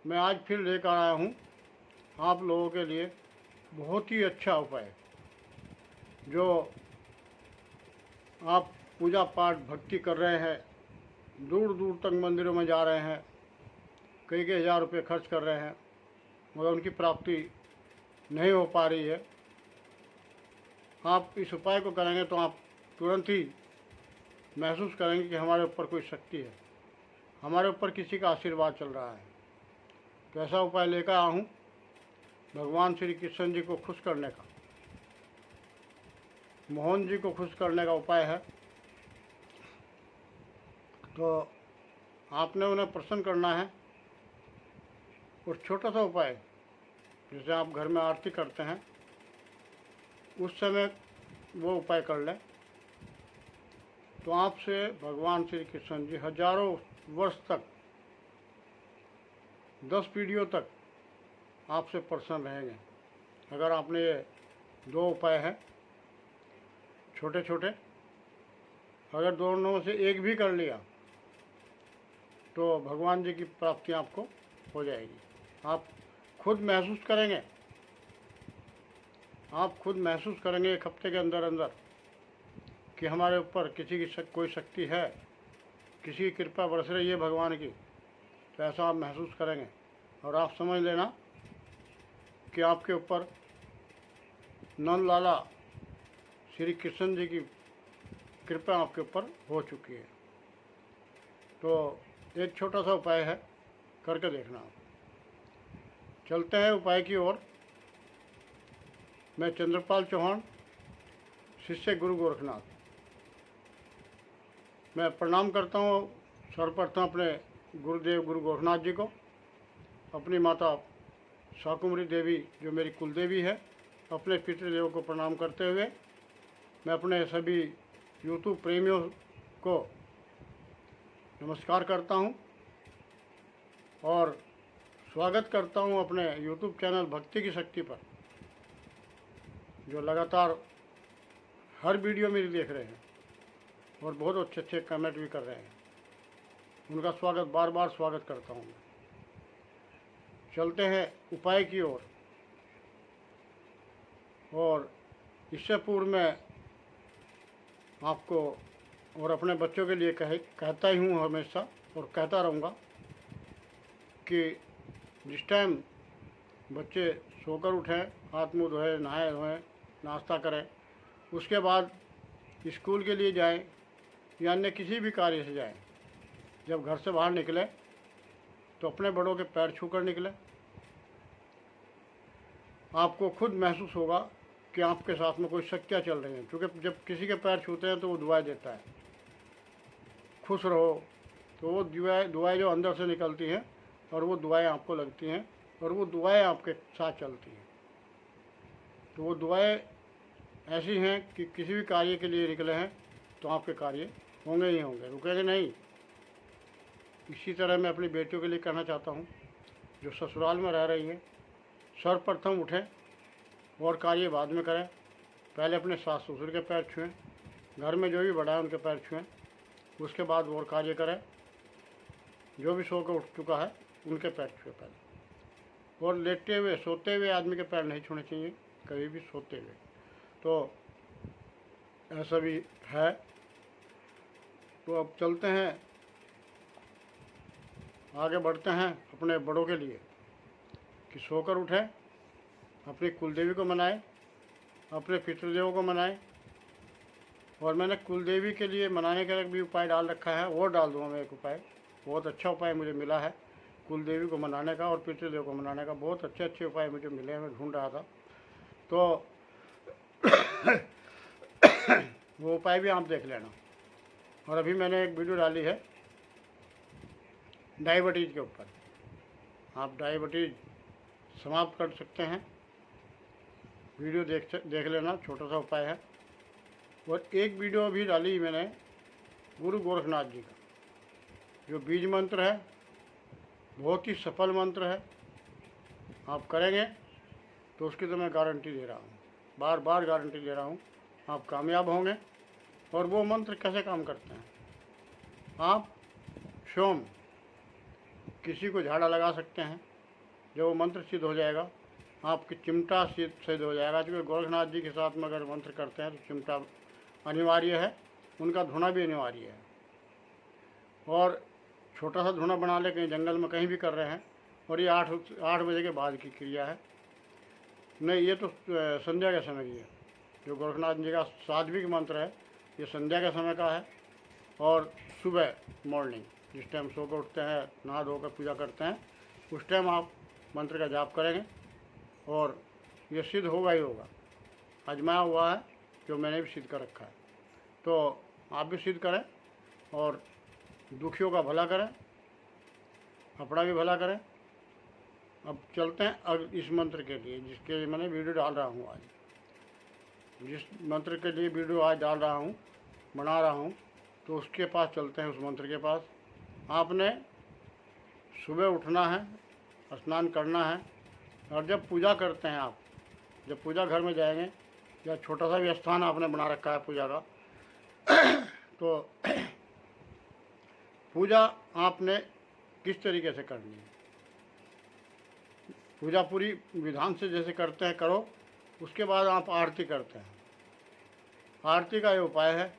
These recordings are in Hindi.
मैं आज फिर लेकर आया हूँ आप लोगों के लिए बहुत ही अच्छा उपाय, जो आप पूजा पाठ भक्ति कर रहे हैं, दूर दूर तक मंदिरों में जा रहे हैं, कई कई हज़ार रुपये खर्च कर रहे हैं, मगर उनकी प्राप्ति नहीं हो पा रही है। आप इस उपाय को करेंगे तो आप तुरंत ही महसूस करेंगे कि हमारे ऊपर कोई शक्ति है, हमारे ऊपर किसी का आशीर्वाद चल रहा है। तो ऐसा उपाय लेकर आया हूँ भगवान श्री कृष्ण जी को खुश करने का, मोहन जी को खुश करने का उपाय है। तो आपने उन्हें प्रसन्न करना है और छोटा सा उपाय, जैसे आप घर में आरती करते हैं उस समय वो उपाय कर लें तो आपसे भगवान श्री कृष्ण जी हजारों वर्ष तक, 10 पीढ़ियों तक आपसे प्रसन्न रहेंगे। अगर आपने ये 2 उपाय हैं छोटे छोटे, अगर दोनों में से एक भी कर लिया तो भगवान जी की प्राप्ति आपको हो जाएगी। आप खुद महसूस करेंगे, आप खुद महसूस करेंगे एक हफ्ते के अंदर अंदर कि हमारे ऊपर किसी की कोई शक्ति है, किसी की कृपा बरस रही है भगवान की। तो ऐसा आप महसूस करेंगे और आप समझ लेना कि आपके ऊपर नंद लाला श्री कृष्ण जी की कृपा आपके ऊपर हो चुकी है। तो एक छोटा सा उपाय है, करके देखना आप। चलते हैं उपाय की ओर। मैं चंद्रपाल चौहान, शिष्य गुरु गोरखनाथ। मैं प्रणाम करता हूँ सर्वप्रथम अपने गुरुदेव गुरु गोरखनाथ जी को, अपनी माता शाकुंभरी देवी जो मेरी कुलदेवी है, अपने पितृदेव को प्रणाम करते हुए मैं अपने सभी यूट्यूब प्रेमियों को नमस्कार करता हूँ और स्वागत करता हूँ अपने यूट्यूब चैनल भक्ति की शक्ति पर, जो लगातार हर वीडियो मेरी देख रहे हैं और बहुत अच्छे अच्छे कमेंट भी कर रहे हैं। उनका स्वागत, बार बार स्वागत करता हूँ। चलते हैं उपाय की ओर। और इससे पूर्व मैं आपको और अपने बच्चों के लिए कहता ही हूँ हमेशा और कहता रहूँगा कि जिस टाइम बच्चे सोकर उठें, हाथ मुँह धोएं, नहाए धोएं, नाश्ता करें, उसके बाद स्कूल के लिए जाएं या अन्य किसी भी कार्य से जाएं, जब घर से बाहर निकले तो अपने बड़ों के पैर छूकर निकले। आपको खुद महसूस होगा कि आपके साथ में कोई शक्तियाँ चल रही हैं, क्योंकि जब किसी के पैर छूते हैं तो वो दुआएं देता है, खुश रहो। तो वो दुआएं जो अंदर से निकलती हैं और वो दुआएं आपको लगती हैं और वो दुआएं आपके साथ चलती हैं। तो वो दुआएं ऐसी हैं कि किसी भी कार्य के लिए निकले हैं तो आपके कार्य होंगे ही होंगे, रुकेंगे नहीं। इसी तरह मैं अपनी बेटियों के लिए कहना चाहता हूँ जो ससुराल में रह रही हैं, सर्वप्रथम उठें और कार्य बाद में करें। पहले अपने सास ससुर के पैर छुएं, घर में जो भी बड़ा है उनके पैर छुएं, उसके बाद और कार्य करें। जो भी सो कर उठ चुका है उनके पैर छुए पहले। और लेटते हुए, सोते हुए आदमी के पैर नहीं छूने चाहिए कभी भी, सोते हुए। तो ऐसा भी है। तो अब चलते हैं, आगे बढ़ते हैं अपने बड़ों के लिए कि सोकर उठें, अपनी कुलदेवी को मनाएं, अपने पितृदेवों को मनाएं। और मैंने कुलदेवी के लिए मनाने का एक भी उपाय डाल रखा है, वो डाल दूँगा मैं एक उपाय। बहुत अच्छा उपाय मुझे मिला है कुलदेवी को मनाने का और पितृदेव को मनाने का। बहुत अच्छे अच्छे उपाय मुझे मिले हैं, मैं ढूंढ रहा था। तो वो उपाय भी आप देख लेना। और अभी मैंने एक वीडियो डाली है डायबिटीज़ के ऊपर। आप डायबिटीज़ समाप्त कर सकते हैं, वीडियो देख लेना, छोटा सा उपाय है। और एक वीडियो भी डाली मैंने गुरु गोरखनाथ जी का, जो बीज मंत्र है, बहुत ही सफल मंत्र है। आप करेंगे तो उसकी तो मैं गारंटी दे रहा हूँ, बार बार गारंटी दे रहा हूँ, आप कामयाब होंगे। और वो मंत्र कैसे काम करते हैं, आप स्वयं किसी को झाड़ा लगा सकते हैं, जब वो मंत्र सिद्ध हो जाएगा आपकी चिमटा सिद्ध हो जाएगा। क्योंकि गोरखनाथ जी के साथ में अगर मंत्र करते हैं तो चिमटा अनिवार्य है, उनका धुना भी अनिवार्य है। और छोटा सा धुना बना ले, कहीं जंगल में कहीं भी कर रहे हैं, और ये 8 बजे के बाद की क्रिया है। नहीं, ये तो संध्या के समय की है। जो गोरखनाथ जी का साध्विक मंत्र है ये संध्या के समय का है। और सुबह मॉर्निंग जिस टाइम सो कर उठते हैं, नहा धोकर पूजा करते हैं, उस टाइम आप मंत्र का जाप करेंगे और ये सिद्ध होगा ही होगा। आजमाया हुआ है, जो मैंने भी सिद्ध कर रखा है। तो आप भी सिद्ध करें और दुखियों का भला करें, अपना भी भला करें। अब चलते हैं अब इस मंत्र के लिए जिसके लिए मैंने वीडियो डाल रहा हूँ आज। जिस मंत्र के लिए वीडियो आज डाल रहा हूँ, बना रहा हूँ, तो उसके पास चलते हैं, उस मंत्र के पास। आपने सुबह उठना है, स्नान करना है, और जब पूजा करते हैं आप, जब पूजा घर में जाएंगे या छोटा सा भी स्थान आपने बना रखा है पूजा का, तो पूजा आपने किस तरीके से करनी है। पूजा पूरी विधान से जैसे करते हैं करो। उसके बाद आप आरती करते हैं। आरती का ये उपाय है,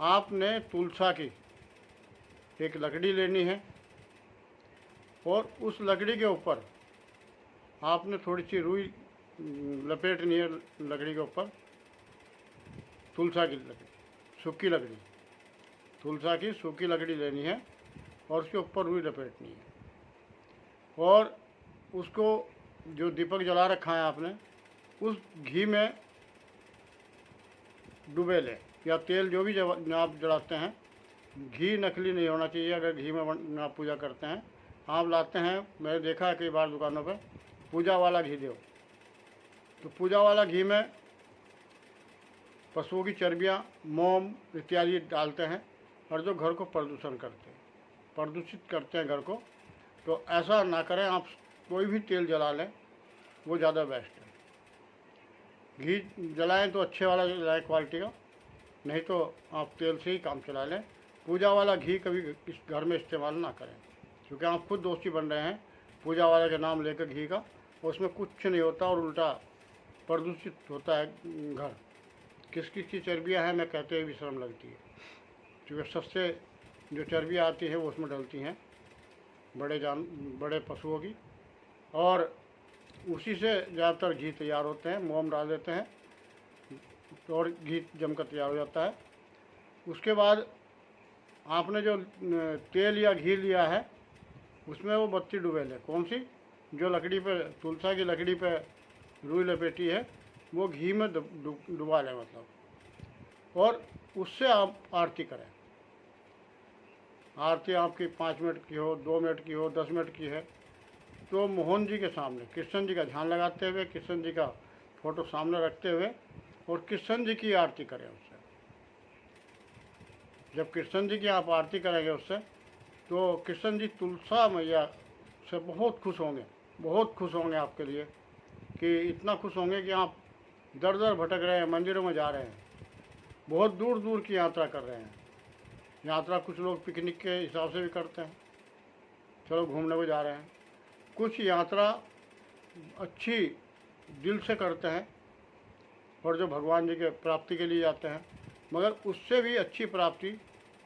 आपने तुलसा की एक लकड़ी लेनी है और उस लकड़ी के ऊपर आपने थोड़ी सी रुई लपेटनी है। लकड़ी के ऊपर तुलसा की लकड़ी, सूखी लकड़ी, तुलसा की सूखी लकड़ी लेनी है और उसके ऊपर रुई लपेटनी है। और उसको जो दीपक जला रखा है आपने, उस घी में डुबे लें, या तेल जो भी आप जलाते हैं। घी नकली नहीं होना चाहिए। अगर घी में आप पूजा करते हैं, आप लाते हैं, मैंने देखा है कई बार दुकानों पर, पूजा वाला घी दो। तो पूजा वाला घी में पशुओं की चर्बियाँ, मोम इत्यादि डालते हैं, और जो घर को प्रदूषित करते हैं घर को, तो ऐसा ना करें। आप कोई भी तेल जला लें, वो ज़्यादा बेस्ट है। घी जलाएं तो अच्छे वाला जलाएं, क्वालिटी का, नहीं तो आप तेल से ही काम चला लें। पूजा वाला घी कभी इस घर में इस्तेमाल ना करें, क्योंकि आप खुद दोषी बन रहे हैं पूजा वाले का नाम लेकर घी का। उसमें कुछ नहीं होता और उल्टा प्रदूषित होता है घर। किस किस की चर्बियाँ हैं मैं कहते हुए भी शर्म लगती है, क्योंकि सबसे जो चर्बियाँ आती है वो उसमें डलती हैं बड़े पशुओं की, और उसी से ज़्यादातर घी तैयार होते हैं। मोम डाल देते हैं और घी जमकर तैयार हो जाता है। उसके बाद आपने जो तेल या घी लिया है, उसमें वो बत्ती डुबे लें। कौन सी? जो लकड़ी पे, तुलसा की लकड़ी पे रुई लपेटी है, वो घी में डुबा लें मतलब, और उससे आप आरती करें। आरती आपकी 5 मिनट की हो, 2 मिनट की हो, 10 मिनट की है, तो मोहन जी के सामने कृष्ण जी का ध्यान लगाते हुए, कृष्ण जी का फोटो सामने रखते हुए, और कृष्ण जी की आरती करें उससे। जब कृष्ण जी की आप आरती करेंगे उससे, तो कृष्ण जी तुलसा मैया से बहुत खुश होंगे आपके लिए, कि इतना खुश होंगे कि आप दर दर भटक रहे हैं, मंदिरों में जा रहे हैं, बहुत दूर दूर की यात्रा कर रहे हैं। यात्रा कुछ लोग पिकनिक के हिसाब से भी करते हैं, चलो घूमने को जा रहे हैं। कुछ यात्रा अच्छी दिल से करते हैं और जो भगवान जी के प्राप्ति के लिए जाते हैं। मगर उससे भी अच्छी प्राप्ति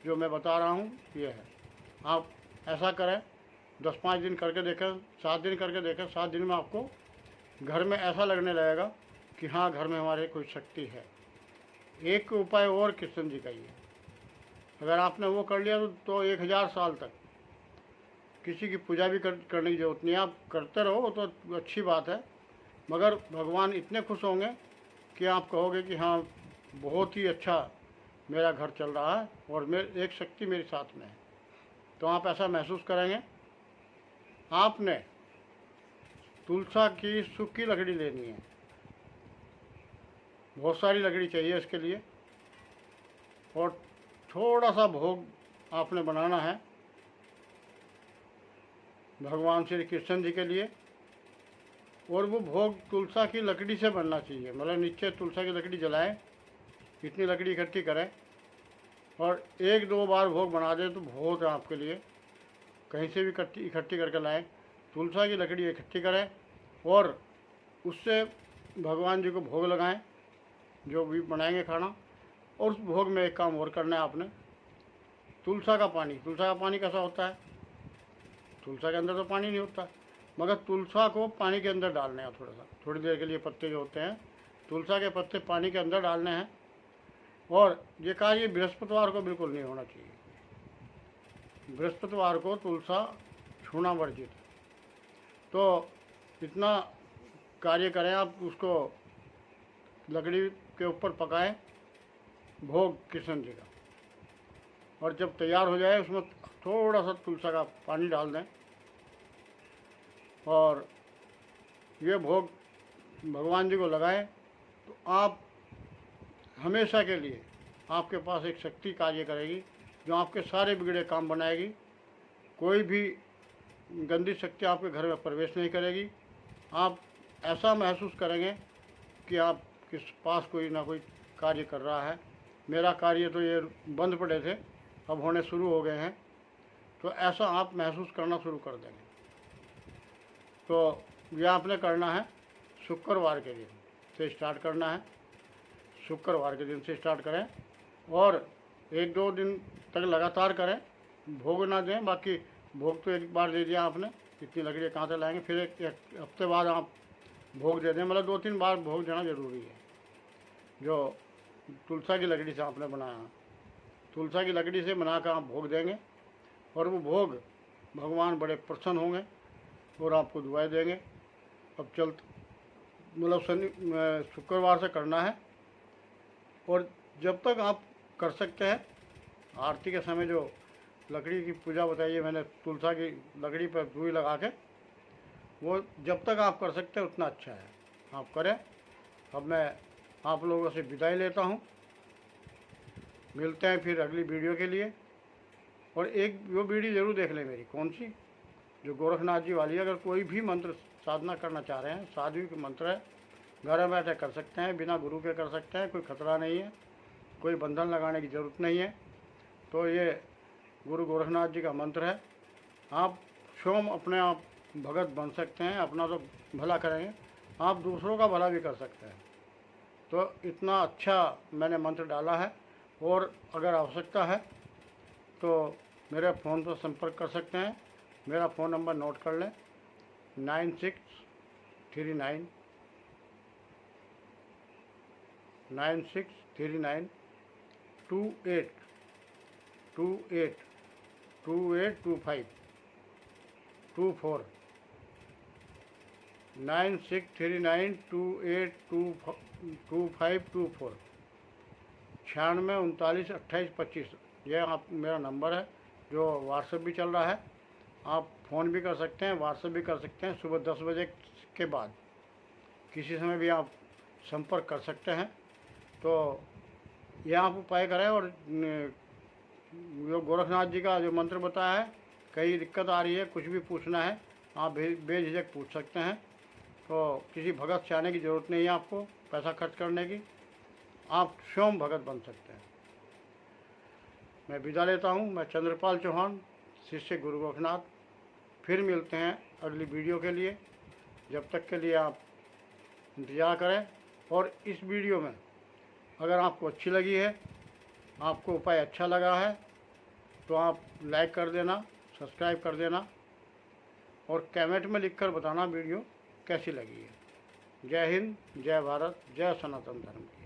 जो मैं बता रहा हूँ ये है। आप ऐसा करें, 10-5 दिन करके देखें, 7 दिन करके देखें। 7 दिन में आपको घर में ऐसा लगने लगेगा कि हाँ, घर में हमारे कोई शक्ति है। एक उपाय और कृष्ण जी का ही है, अगर आपने वो कर लिया तो 1000 साल तक किसी की पूजा भी करने की जरूरत नहीं। आप करते रहो तो अच्छी बात है, मगर भगवान इतने खुश होंगे कि आप कहोगे कि हाँ, बहुत ही अच्छा मेरा घर चल रहा है और एक शक्ति मेरे साथ में है। तो आप ऐसा महसूस करेंगे। आपने तुलसा की सूखी लकड़ी लेनी है, बहुत सारी लकड़ी चाहिए इसके लिए, और थोड़ा सा भोग आपने बनाना है भगवान श्री कृष्ण जी के लिए। और वो भोग तुलसा की लकड़ी से बनना चाहिए, मतलब नीचे तुलसा की लकड़ी जलाएं, इतनी लकड़ी इकट्ठी करें और 1-2 बार भोग बना दें तो बहुत है आपके लिए। कहीं से भी इकट्ठी करके लाएं। तुलसा की लकड़ी इकट्ठी करें और उससे भगवान जी को भोग लगाएं, जो भी बनाएंगे खाना। और उस भोग में एक काम और करना है आपने, तुलसा का पानी कैसा होता है? तुलसा के अंदर तो पानी नहीं होता, मगर तुलसा को पानी के अंदर डालने हैं थोड़ी देर के लिए। पत्ते जो होते हैं तुलसा के पत्ते पानी के अंदर डालने हैं। और ये कार्य बृहस्पतिवार को बिल्कुल नहीं होना चाहिए। बृहस्पतिवार को तुलसा छूना वर्जित है। तो इतना कार्य करें आप, उसको लकड़ी के ऊपर पकाएं भोग कृष्ण जी का। और जब तैयार हो जाए उसमें थोड़ा सा तुलसा का पानी डाल दें और ये भोग भगवान जी को लगाएं। तो आप हमेशा के लिए आपके पास एक शक्ति कार्य करेगी जो आपके सारे बिगड़े काम बनाएगी। कोई भी गंदी शक्ति आपके घर में प्रवेश नहीं करेगी। आप ऐसा महसूस करेंगे कि आप किस पास कोई ना कोई कार्य कर रहा है। मेरा कार्य तो ये बंद पड़े थे, अब होने शुरू हो गए हैं, तो ऐसा आप महसूस करना शुरू कर देंगे। तो ये आपने करना है शुक्रवार के दिन से स्टार्ट करना है। शुक्रवार के दिन से स्टार्ट करें और 1-2 दिन तक लगातार करें। भोग ना दें, बाकी भोग तो एक बार दे दिया आपने, इतनी लकड़ी कहाँ से लाएंगे? फिर एक हफ्ते बाद आप भोग दे दें। मतलब 2-3 बार भोग देना ज़रूरी है। जो तुलसा की लकड़ी से आपने बनाया, तुलसा की लकड़ी से बनाकर आप भोग देंगे और वो भोग भगवान बड़े प्रसन्न होंगे और आपको दुआएं देंगे। अब मतलब शुक्रवार से करना है। और जब तक आप कर सकते हैं, आरती के समय जो लकड़ी की पूजा बताई है मैंने, तुलसा की लकड़ी पर रुई लगा के, वो जब तक आप कर सकते हैं उतना अच्छा है, आप करें। अब मैं आप लोगों से विदाई लेता हूँ, मिलते हैं फिर अगली वीडियो के लिए। और एक वो वीडियो ज़रूर देख लें मेरी, कौन सी, जो गोरखनाथ जी वाली। अगर कोई भी मंत्र साधना करना चाह रहे हैं, साध्वी मंत्र है, घर में बैठे कर सकते हैं, बिना गुरु के कर सकते हैं, कोई खतरा नहीं है, कोई बंधन लगाने की ज़रूरत नहीं है। तो ये गुरु गोरखनाथ जी का मंत्र है। आप स्वयं अपने आप भगत बन सकते हैं, अपना तो भला करेंगे, आप दूसरों का भला भी कर सकते हैं। तो इतना अच्छा मैंने मंत्र डाला है। और अगर आवश्यकता है तो मेरे फ़ोन पर संपर्क कर सकते हैं। मेरा फ़ोन नंबर नोट कर लें, 963928282524 9639282524 9639282825। यह आप मेरा नंबर है, जो व्हाट्सएप भी चल रहा है। आप फ़ोन भी कर सकते हैं, व्हाट्सएप भी कर सकते हैं। सुबह 10 बजे के बाद किसी समय भी आप संपर्क कर सकते हैं। तो यह आप उपाय करें। और जो गोरखनाथ जी का जो मंत्र बताया है, कहीं दिक्कत आ रही है, कुछ भी पूछना है, आप बेझिझक पूछ सकते हैं। तो किसी भगत से आने की ज़रूरत नहीं है आपको, पैसा खर्च करने की। आप स्वयं भगत बन सकते हैं। मैं विदा लेता हूँ। मैं चंद्रपाल चौहान, शिष्य गुरु गोरखनाथ। फिर मिलते हैं अगली वीडियो के लिए। जब तक के लिए आप इंतज़ार करें। और इस वीडियो में अगर आपको अच्छी लगी है, आपको उपाय अच्छा लगा है, तो आप लाइक कर देना, सब्सक्राइब कर देना और कमेंट में लिखकर बताना वीडियो कैसी लगी है। जय हिंद, जय भारत, जय सनातन धर्म।